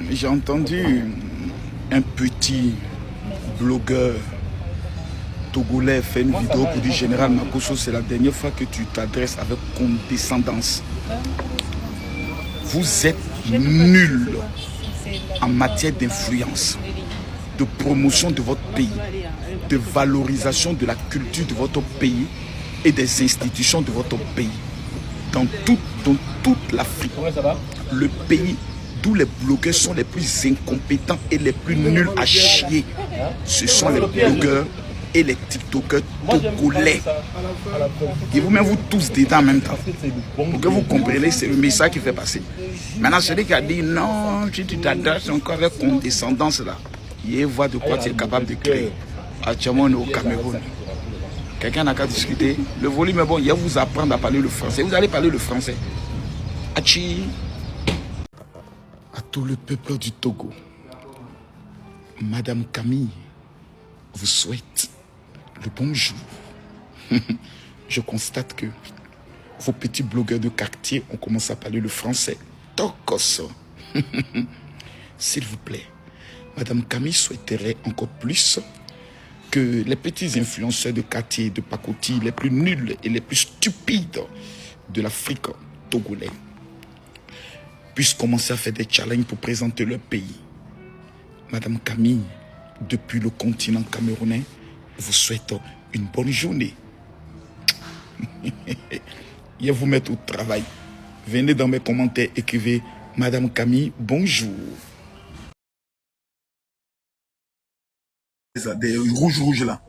J'ai entendu un petit blogueur togolais faire une vidéo pour dire Général Makosso, c'est la dernière fois que tu t'adresses avec condescendance. Vous êtes nul en matière d'influence, de promotion de votre pays, de valorisation de la culture de votre pays et des institutions de votre pays. Dans toute l'Afrique, le pays d'où les blogueurs sont les plus incompétents et les plus nuls à chier, ce sont les blogueurs et les tiktokers togolais. Et vous-même, vous tous dedans en même temps. Pour que vous compreniez, c'est le message qui fait passer. Maintenant, celui qui a dit non, si tu t'adresses encore avec condescendance là, il voit de quoi tu es capable de créer. Actuellement, on est au Cameroun. Quelqu'un n'a qu'à discuter. Le volume est bon, il va vous apprendre à parler le français. Vous allez parler le français. Achi. À tout le peuple du Togo, Madame Camille vous souhaite le bonjour. Je constate que vos petits blogueurs de quartier ont commencé à parler le français. Tokoso. S'il vous plaît, Madame Camille souhaiterait encore plus que les petits influenceurs de quartier, de pacotille, les plus nuls et les plus stupides de l'Afrique togolaise puissent commencer à faire des challenges pour présenter leur pays. Madame Camille, depuis le continent camerounais, vous souhaite une bonne journée. Et vous mettre au travail. Venez dans mes commentaires, écrivez Madame Camille, bonjour. Des rouges là.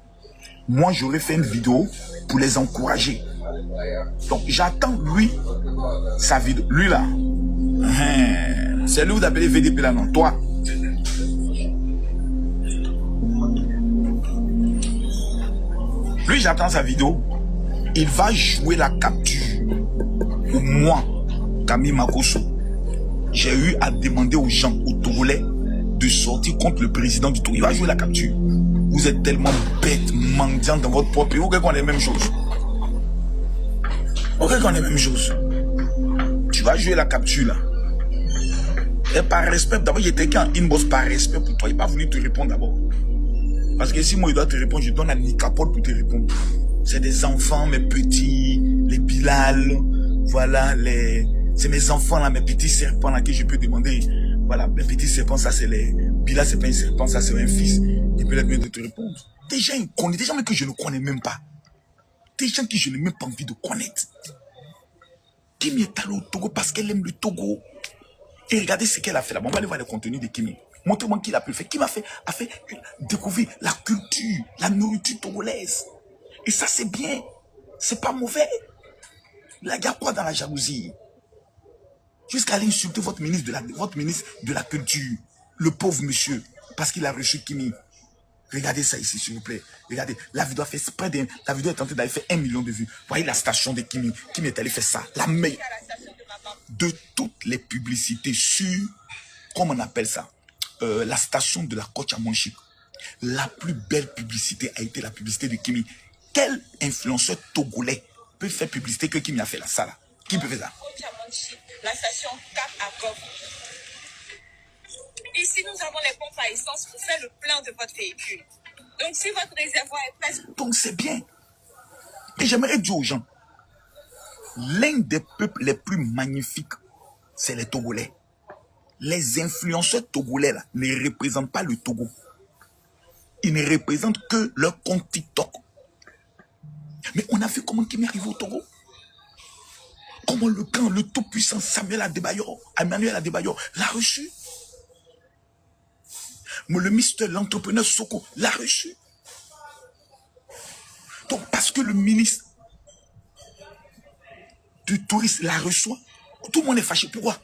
Moi, j'aurais fait une vidéo pour les encourager. Donc, j'attends lui, sa vidéo. Lui là. C'est lui que vous appelez VDP là, non? Toi. Lui, j'attends sa vidéo. Il va jouer la capture. Pour moi, Camille Makosso, j'ai eu à demander aux gens, aux Togolais, de sortir contre le président du Togo. Il va jouer la capture. Vous êtes tellement bêtes, mendiants dans votre propre pays. Vous regardez les mêmes choses. Vous regardez les mêmes choses. Tu vas jouer la capture là. Et par respect, d'abord, j'étais qu'en inbox par respect pour toi. Il n'a pas voulu te répondre d'abord. Parce que si moi, il doit te répondre, je donne à Nicapol pour te répondre. C'est des enfants, mes petits, les Bilal, voilà, c'est mes enfants là, mes petits serpents là, que je peux demander. Voilà, mes petits serpents, ça c'est les... Bilal, c'est pas un serpent, ça c'est un fils. Il peut être mieux de te répondre. Des gens inconnus, des gens que je ne connais même pas. Des gens que je n'ai même pas envie de connaître. Kimi est allé au Togo parce qu'elle aime le Togo. Et regardez ce qu'elle a fait là. Bon, on va aller voir le contenu de Kimi. Montrez-moi qui l'a pu faire. Qui a fait découvrir la culture, la nourriture togolaise. Et ça, c'est bien. C'est pas mauvais. Là, il y a quoi dans la jalousie? Jusqu'à aller insulter votre ministre de la culture. Le pauvre monsieur. Parce qu'il a reçu Kimi. Regardez ça ici, s'il vous plaît. Regardez. La vidéo a fait près de... La vidéo est en train d'aller faire 1 million de vues. Voyez la station de Kimi. Kimi est allé faire ça. La meilleure. De toutes les publicités sur... Comment on appelle ça? La station de la Côte à Monchique. La plus belle publicité a été la publicité de Kimi. Quel influenceur togolais peut faire publicité que Kimi a fait là, ça là? Qui peut faire ça? La station Cap à Gob. Ici, nous avons les pompes à essence pour faire le plein de votre véhicule. Donc, si votre réservoir est presque... Donc, c'est bien. Et j'aimerais dire aux gens, l'un des peuples les plus magnifiques, c'est les Togolais. Les influenceurs togolais là, ne représentent pas le Togo. Ils ne représentent que leur compte TikTok. Mais on a vu comment Kimi est arrivé au Togo. Comment le grand, le tout-puissant Emmanuel Adebayor l'a reçu. Mais le Mister, l'entrepreneur Soko l'a reçu. Donc parce que le ministre du tourisme la reçoit, tout le monde est fâché. Pourquoi?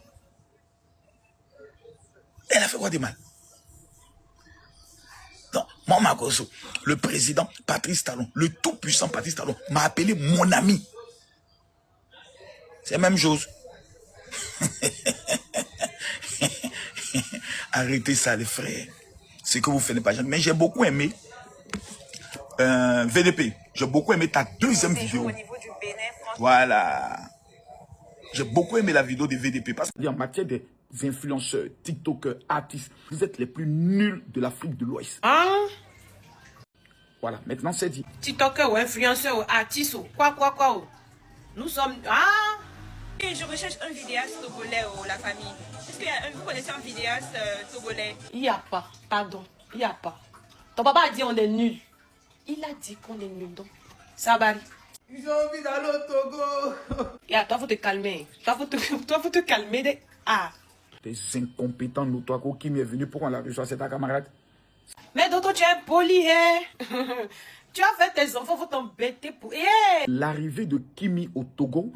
Elle a fait quoi de mal? Non, moi, Makosso, le président Patrice Talon, le tout-puissant Patrice Talon, m'a appelé mon ami. C'est la même chose. Arrêtez ça, les frères. Ce que vous faites n'est pas gentil. Mais j'ai beaucoup aimé VDP. J'ai beaucoup aimé ta deuxième vidéo. Voilà. J'ai beaucoup aimé la vidéo de VDP. Parce que en matière de influenceurs, TikTokers, artistes, vous êtes les plus nuls de l'Afrique de l'Ouest. Hein? Voilà, maintenant c'est dit. TikToker ou influenceur ou artiste ou quoi. Nous sommes... Ah! Et je recherche un vidéaste togolais, la famille. Est-ce que vous connaissez un vidéaste togolais? Il n'y a pas. Pardon. Il n'y a pas. Ton papa a dit on est nul. Il a dit qu'on est nul. Donc, ça va. Ils ont envie d'aller au Togo. Yeah, toi, faut te calmer. Toi, faut te calmer. Ah. Des incompétents notoires qui m'est venu pour qu'on la reçoive, c'est ta camarade. Mais d'autres, tu es poli, hein? Tu as fait tes enfants, faut t'embêter pour... Yeah. L'arrivée de Kimi au Togo,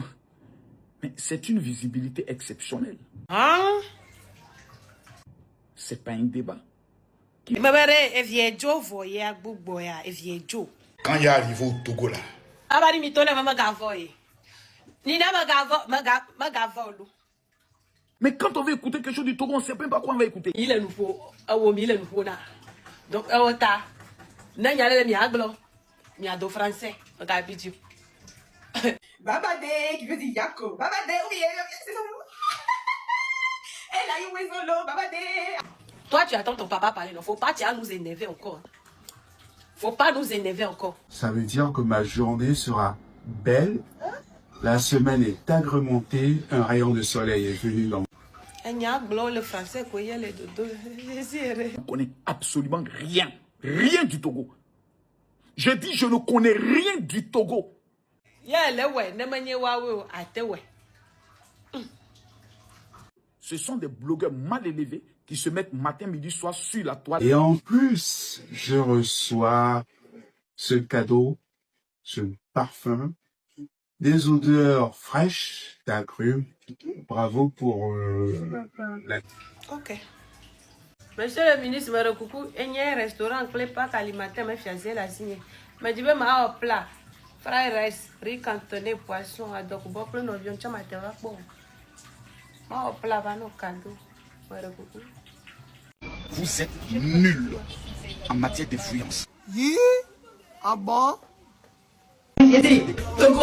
c'est une visibilité exceptionnelle. Hein? C'est pas un débat. Mais elle vient Joe, voyez, à Bougboya, elle vient Joe. Quand il est arrivé au Togo là, Abari mitone mama gavoye. Nina magavolo. Mais quand on veut écouter quelque chose du Togo, on ne sait même pas quoi on va écouter. Il est nouveau. Awomi, il est nouveau là. Donc, awota. Nanyale mi aglo. Mi ado français. Regarde bidou. Babade, qui veut dire Yako. Babade, oui, c'est ça. Elle a eu solo, Babade. Toi, tu attends ton papa parler. Non, faut pas, tu vas nous énerver encore. Faut pas nous énerver encore. Ça veut dire que ma journée sera belle. La semaine est agrémentée. Un rayon de soleil est venu dans Le français, quoi, il y a les dodo. On ne connaît absolument rien. Rien du Togo. Je dis, je ne connais rien du Togo. Ce sont des blogueurs mal élevés qui se mettent matin, midi, soir sur la toile. Et en plus, je reçois ce cadeau, ce parfum, des odeurs fraîches d'agrumes. Bravo pour la... Ok. Monsieur le ministre, me recoucou, il y a un restaurant qui n'est pas alimentaire, mais fiancé la signe. Mais je vais m'en plat. Fried rice, riz cantonné, poisson, adoc, bon, plein d'avion, tu m'as dit, bon. Ma plat, va nos cadeaux. Me recoucou. Vous êtes nuls en matière d'influence. Ah bon? Togo,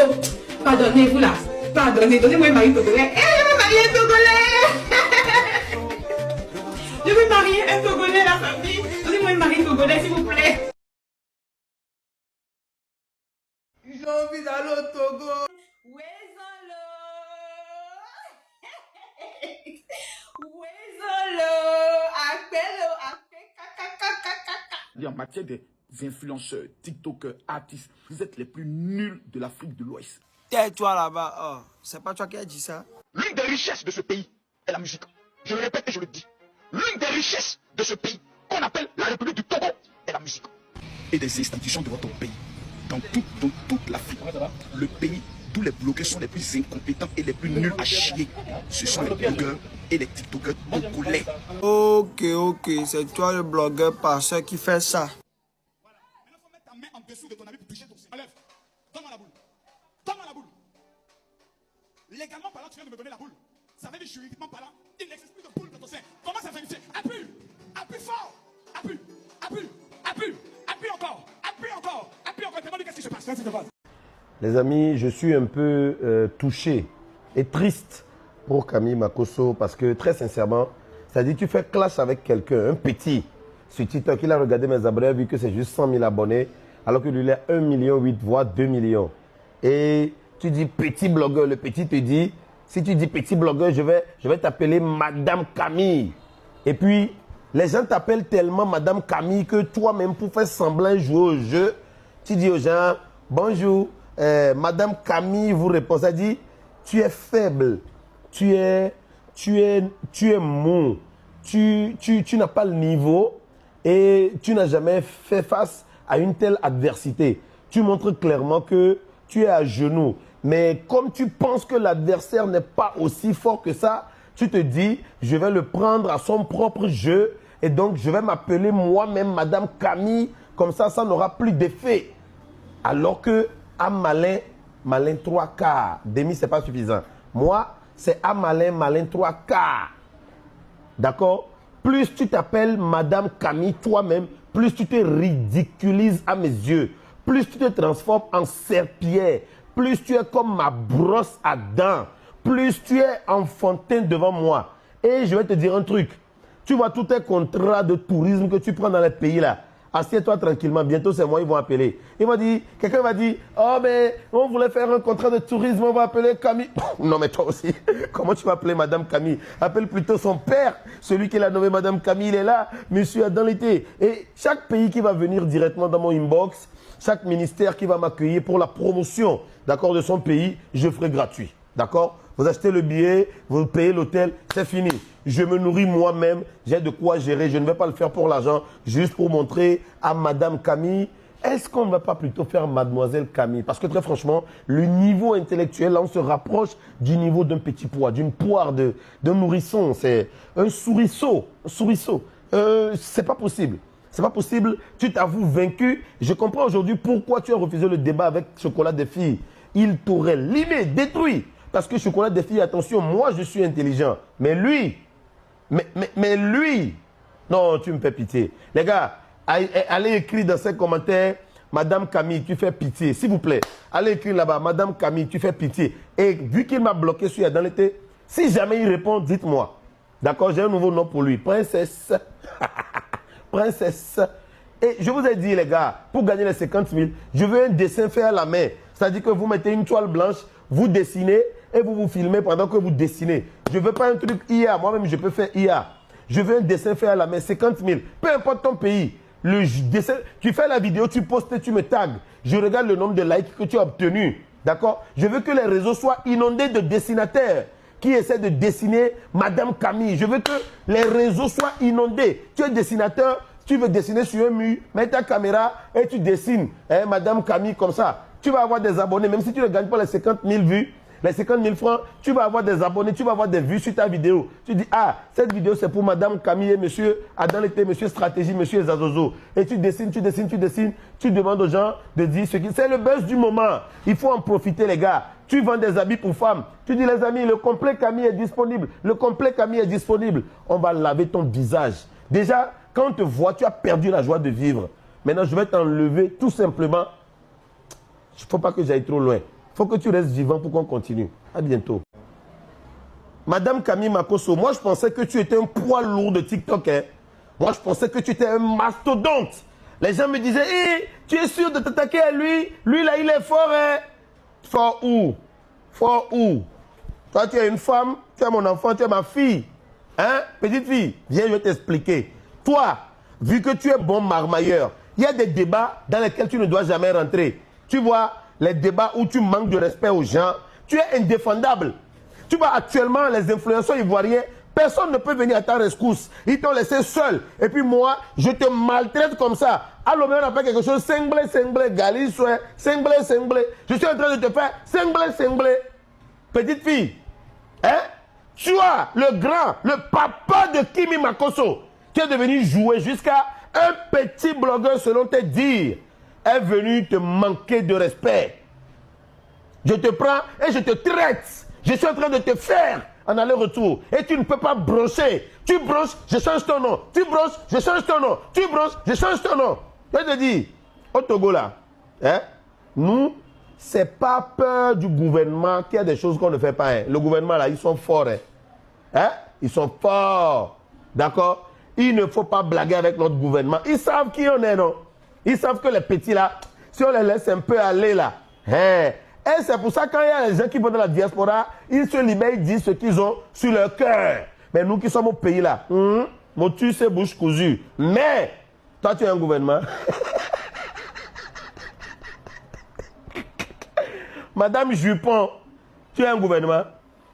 pardonnez-vous là. Pardonnez, donnez-moi un mari togolais. Eh, je veux marier un togolais. Je veux marier un togolais, la famille. Donnez-moi un mari togolais, s'il vous plaît. Ils ont envie d'aller au Togo. En matière des influenceurs, TikTokers, artistes, vous êtes les plus nuls de l'Afrique de l'Ouest. Tais-toi là-bas. Oh, c'est pas toi qui as dit ça. l'une des richesses de ce pays est la musique. Je le répète et je le dis. L'une des richesses de ce pays, qu'on appelle la République du Togo, est la musique. Et des institutions de votre pays. Dans toute l'Afrique, le pays, tous les blogueurs sont les plus incompétents et les plus nuls à chier. Ce sont les blogueurs et les TikTokers togolais. Ok, c'est toi le blogueur passeur qui fait ça. Maintenant, il faut mettre ta main en dessous de ton ami pour toucher ton sein. Enlève. Donne-moi la boule. Donne-moi la boule. Légalement parlant, tu viens de me donner la boule. Ça veut dire juridiquement parlant, il n'existe plus de boule dans ton sein. Comment ça vérifier? Appuie. Appuie fort. Appuie. Appuie. Appuie. Appuie encore. Appuie encore. Appuie encore. Demande-lui qu'est-ce qui se passe. Qu'est-ce qui se passe? Les amis, je suis un peu touché et triste pour Camille Makosso parce que très sincèrement, ça dit tu fais clash avec quelqu'un, un petit, sur TikTok, il a regardé mes abonnés, vu que c'est juste 100 000 abonnés, alors que lui il a 1,8 million, voire 2 millions. Et tu dis petit blogueur, le petit te dit, si tu dis petit blogueur, je vais t'appeler Madame Camille. Et puis, les gens t'appellent tellement Madame Camille que toi-même, pour faire semblant jouer au jeu, tu dis aux gens, bonjour, Madame Camille vous répond, ça dit, tu es faible, tu es mou, tu n'as pas le niveau et tu n'as jamais fait face à une telle adversité. Tu montres clairement que tu es à genoux. Mais comme tu penses que l'adversaire n'est pas aussi fort que ça, tu te dis, je vais le prendre à son propre jeu et donc je vais m'appeler moi-même Madame Camille, comme ça n'aura plus d'effet. Alors que à malin 3 quarts. Demi, ce n'est pas suffisant. Moi, c'est à malin 3 quarts. D'accord? Plus tu t'appelles Madame Camille toi-même, plus tu te ridiculises à mes yeux. Plus tu te transformes en serpillière. Plus tu es comme ma brosse à dents. Plus tu es enfantin devant moi. Et je vais te dire un truc. Tu vois tous tes contrats de tourisme que tu prends dans les pays là. Assieds-toi tranquillement. Bientôt, c'est moi, ils vont appeler. Ils vont dire, quelqu'un va dire, oh, mais on voulait faire un contrat de tourisme, on va appeler Camille. Non, mais toi aussi, comment tu vas appeler Madame Camille? Appelle plutôt son père, celui qui l'a nommé Madame Camille, il est là, monsieur dans l'été. Et chaque pays qui va venir directement dans mon inbox, chaque ministère qui va m'accueillir pour la promotion, d'accord, de son pays, je ferai gratuit. D'accord? Vous achetez le billet, vous payez l'hôtel, c'est fini. Je me nourris moi-même, j'ai de quoi gérer. Je ne vais pas le faire pour l'argent, juste pour montrer à Madame Camille. Est-ce qu'on ne va pas plutôt faire Mademoiselle Camille? Parce que très franchement, le niveau intellectuel, là, on se rapproche du niveau d'un petit pois, d'une poire, d'un nourrisson. C'est un souriceau. C'est pas possible. C'est pas possible. Tu t'avoues vaincu. Je comprends aujourd'hui pourquoi tu as refusé le débat avec Chocolat des filles. Il t'aurait limé, détruit. Parce que Chocolat des filles, attention, moi je suis intelligent. Mais lui, lui, non, tu me fais pitié. Les gars, allez écrire dans ces commentaires, Madame Camille, tu fais pitié, s'il vous plaît. Allez écrire là-bas, Madame Camille, tu fais pitié. Et vu qu'il m'a bloqué sur dans l'été, si jamais il répond, dites-moi. D'accord, j'ai un nouveau nom pour lui, Princesse. Princesse. Et je vous ai dit, les gars, pour gagner les 50 000, je veux un dessin fait à la main. C'est-à-dire que vous mettez une toile blanche, vous dessinez et vous vous filmez pendant que vous dessinez. Je ne veux pas un truc IA. Moi-même, je peux faire IA. Je veux un dessin fait à la main, 50 000. Peu importe ton pays. Le dessin, tu fais la vidéo, tu postes, tu me tags. Je regarde le nombre de likes que tu as obtenu. D'accord? Je veux que les réseaux soient inondés de dessinateurs qui essaient de dessiner Madame Camille. Je veux que les réseaux soient inondés. Tu es dessinateur, tu veux dessiner sur un mur, mets ta caméra et tu dessines Madame Camille comme ça. Tu vas avoir des abonnés, même si tu ne gagnes pas les 50 000 vues, les 50 000 francs, tu vas avoir des abonnés, tu vas avoir des vues sur ta vidéo. Tu dis, ah, cette vidéo c'est pour Madame Camille et Monsieur Adam l'été, Monsieur Stratégie, Monsieur Zazozo. Et tu dessines, tu demandes aux gens de dire ce qui... C'est le buzz du moment. Il faut en profiter, les gars. Tu vends des habits pour femmes. Tu dis, les amis, le complet Camille est disponible. Le complet Camille est disponible. On va laver ton visage. Déjà, quand on te voit, tu as perdu la joie de vivre. Maintenant, je vais t'enlever tout simplement. Il ne faut pas que j'aille trop loin. Il faut que tu restes vivant pour qu'on continue. À bientôt. Madame Camille Makosso, moi je pensais que tu étais un poids lourd de TikTok. Hein. Moi je pensais que tu étais un mastodonte. Les gens me disaient, hey, tu es sûr de t'attaquer à lui? Lui là il est fort. Hein? Fort où? Fort où? Toi tu es une femme, tu es mon enfant, tu es ma fille. Hein? Petite fille, viens je vais t'expliquer. Toi, vu que tu es bon marmailleur, il y a des débats dans lesquels tu ne dois jamais rentrer. Tu vois, les débats où tu manques de respect aux gens, tu es indéfendable. Tu vois, actuellement, les influenceurs ivoiriens, personne ne peut venir à ta rescousse. Ils t'ont laissé seul. Et puis moi, je te maltraite comme ça. Alors, on appelle quelque chose, senglé, gali, senglé. Je suis en train de te faire senglé. Petite fille, hein? Tu as le grand, le papa de Kimi Makosso, qui est devenu jouer jusqu'à un petit blogueur, selon tes dires, est venu te manquer de respect. Je te prends et je te traite. Je suis en train de te faire en aller-retour. Et tu ne peux pas brocher. Tu broches, je change ton nom. Tu broches, je change ton nom. Tu broches, je change ton nom. Je te dis, au Togo là, hein, nous, c'est pas peur du gouvernement qu'il y a des choses qu'on ne fait pas. Hein. Le gouvernement là, ils sont forts. Hein? Ils sont forts. D'accord? Il ne faut pas blaguer avec notre gouvernement. Ils savent qui on est, non? Ils savent que les petits là, si on les laisse un peu aller là, hein, et c'est pour ça quand il y a les gens qui vont dans la diaspora, ils se libèrent, ils disent ce qu'ils ont sur leur cœur. Mais nous qui sommes au pays là, motu c'est bouche cousue. Mais, toi tu es un gouvernement. Madame Jupon, tu es un gouvernement.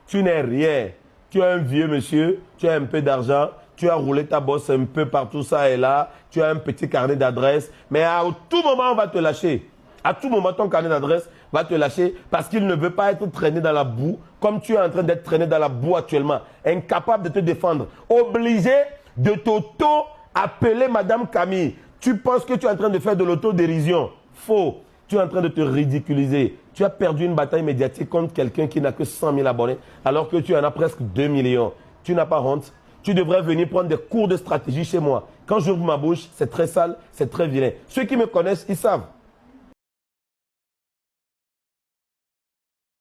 Tu n'es rien. Tu es un vieux monsieur, tu as un peu d'argent. Tu as roulé ta bosse un peu partout ça et là. Tu as un petit carnet d'adresse. Mais à tout moment, on va te lâcher. À tout moment, ton carnet d'adresse va te lâcher parce qu'il ne veut pas être traîné dans la boue comme tu es en train d'être traîné dans la boue actuellement. Incapable de te défendre. Obligé de t'auto-appeler Madame Camille. Tu penses que tu es en train de faire de l'autodérision. Faux. Tu es en train de te ridiculiser. Tu as perdu une bataille médiatique contre quelqu'un qui n'a que 100 000 abonnés alors que tu en as presque 2 millions. Tu n'as pas honte. Tu devrais venir prendre des cours de stratégie chez moi. Quand j'ouvre ma bouche, c'est très sale, c'est très vilain. Ceux qui me connaissent, ils savent.